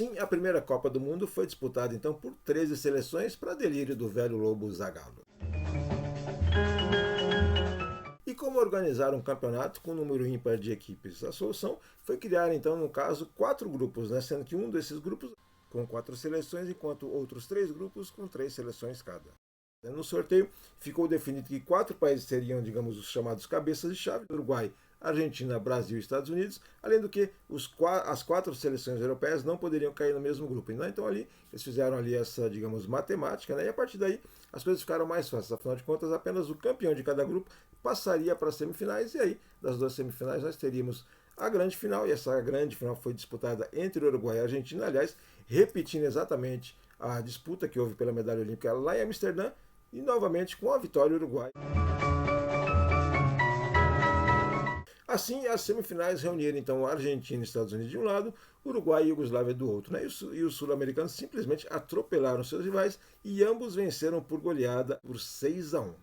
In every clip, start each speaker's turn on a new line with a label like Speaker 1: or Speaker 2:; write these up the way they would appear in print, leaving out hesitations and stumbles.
Speaker 1: Assim, a primeira Copa do Mundo foi disputada então por 13 seleções para delírio do velho lobo Zagallo. E como organizar um campeonato com um número ímpar de equipes? A solução foi criar, então, no caso, 4 grupos, né? Sendo que um desses grupos com 4 seleções, enquanto outros 3 grupos com 3 seleções cada. No sorteio, ficou definido que 4 países seriam, digamos, os chamados cabeças de chave: Uruguai, Argentina, Brasil e Estados Unidos, além do que as 4 seleções europeias não poderiam cair no mesmo grupo. Então ali eles fizeram ali essa, digamos, matemática, né? E a partir daí as coisas ficaram mais fáceis. Afinal de contas, apenas o campeão de cada grupo passaria para as semifinais, e aí das 2 semifinais nós teríamos a grande final, e essa grande final foi disputada entre Uruguai e Argentina, aliás, repetindo exatamente a disputa que houve pela medalha olímpica lá em Amsterdã, e novamente com a vitória uruguaia. Assim, as semifinais reuniram então a Argentina e Estados Unidos de um lado, Uruguai e Iugoslávia do outro, né? E os sul-americanos simplesmente atropelaram seus rivais e ambos venceram por goleada por 6-1.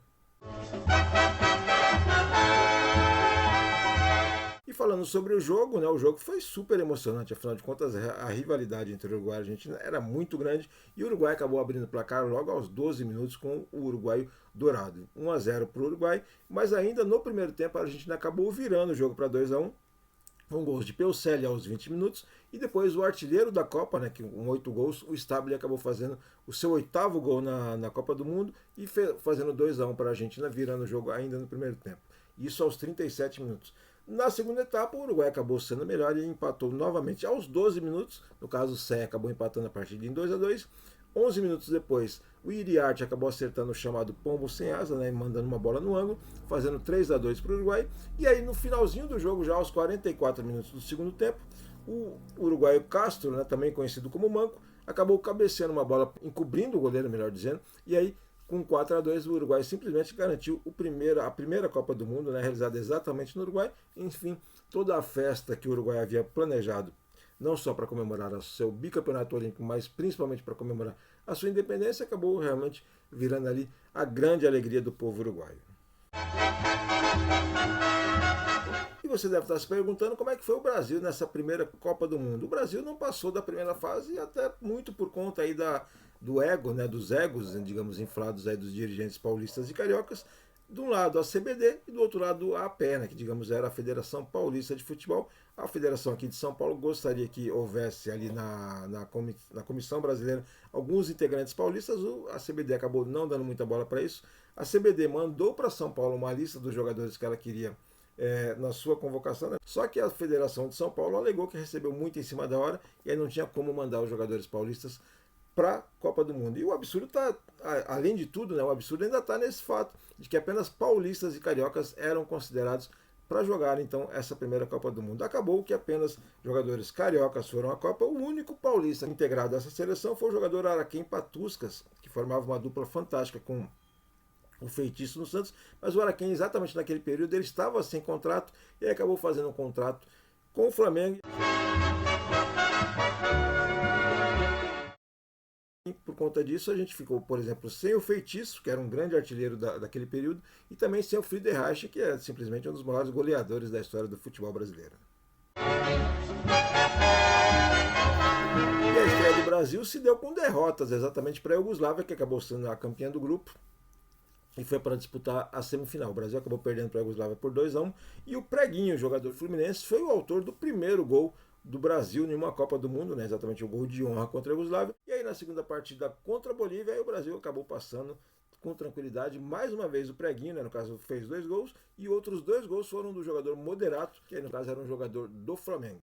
Speaker 1: E falando sobre o jogo, né, o jogo foi super emocionante, afinal de contas a rivalidade entre Uruguai e Argentina era muito grande e o Uruguai acabou abrindo o placar logo aos 12 minutos com o uruguaio dourado. 1-0 para o Uruguai, mas ainda no primeiro tempo a Argentina acabou virando o jogo para 2-1, com gols de Peucelli aos 20 minutos, e depois o artilheiro da Copa, né, com 8 gols, o Stabile acabou fazendo o seu 8º gol na Copa do Mundo e fazendo 2-1 para a Argentina, virando o jogo ainda no primeiro tempo. Isso aos 37 minutos. Na segunda etapa, o Uruguai acabou sendo melhor e empatou novamente aos 12 minutos. No caso, o Sé acabou empatando a partida em 2-2. 11 minutos depois, o Iriarte acabou acertando o chamado pombo sem asa, né, mandando uma bola no ângulo, fazendo 3-2 para o Uruguai. E aí, no finalzinho do jogo, já aos 44 minutos do segundo tempo, o uruguaio Castro, né, também conhecido como Manco, acabou cabeceando uma bola, encobrindo o goleiro, melhor dizendo, e aí, com 4-2, o Uruguai simplesmente garantiu a primeira Copa do Mundo, né, realizada exatamente no Uruguai. Enfim, toda a festa que o Uruguai havia planejado, não só para comemorar o seu bicampeonato olímpico, mas principalmente para comemorar a sua independência, acabou realmente virando ali a grande alegria do povo uruguaio. E você deve estar se perguntando como é que foi o Brasil nessa primeira Copa do Mundo. O Brasil não passou da primeira fase, até muito por conta aí do ego, né, dos egos, digamos, inflados aí dos dirigentes paulistas e cariocas. De um lado a CBD e do outro lado a APE, né, que digamos era a Federação Paulista de Futebol. A federação aqui de São Paulo gostaria que houvesse ali na Comissão Brasileira alguns integrantes paulistas. A CBD acabou não dando muita bola para isso. A CBD mandou para São Paulo uma lista dos jogadores que ela queria na sua convocação, né? Só que a Federação de São Paulo alegou que recebeu muito em cima da hora e aí não tinha como mandar os jogadores paulistas para a Copa do Mundo. E o absurdo está, além de tudo, né, o absurdo ainda está nesse fato de que apenas paulistas e cariocas eram considerados para jogar então essa primeira Copa do Mundo. Acabou que apenas jogadores cariocas foram à Copa. O único paulista integrado a essa seleção foi o jogador Araquém Patuscas, que formava uma dupla fantástica com o Feitiço no Santos, mas o Araquém, exatamente naquele período, ele estava sem contrato e aí acabou fazendo um contrato com o Flamengo. E por conta disso, a gente ficou, por exemplo, sem o Feitiço, que era um grande artilheiro daquele período, e também sem o Friedreich, que é simplesmente um dos maiores goleadores da história do futebol brasileiro. E a estreia do Brasil se deu com derrotas, exatamente para a Iugoslávia, que acabou sendo a campeã do grupo e foi para disputar a semifinal. O Brasil acabou perdendo para a Iugoslávia por 2-1, e o Preguinho, jogador fluminense, foi o autor do primeiro gol do Brasil em uma Copa do Mundo, né? Exatamente o gol de honra contra a Iugoslávia. E aí na segunda partida contra a Bolívia, aí o Brasil acabou passando com tranquilidade. Mais uma vez o Preguinho, né, no caso, fez 2 gols, e outros 2 gols foram do jogador Moderato, que aí no caso era um jogador do Flamengo.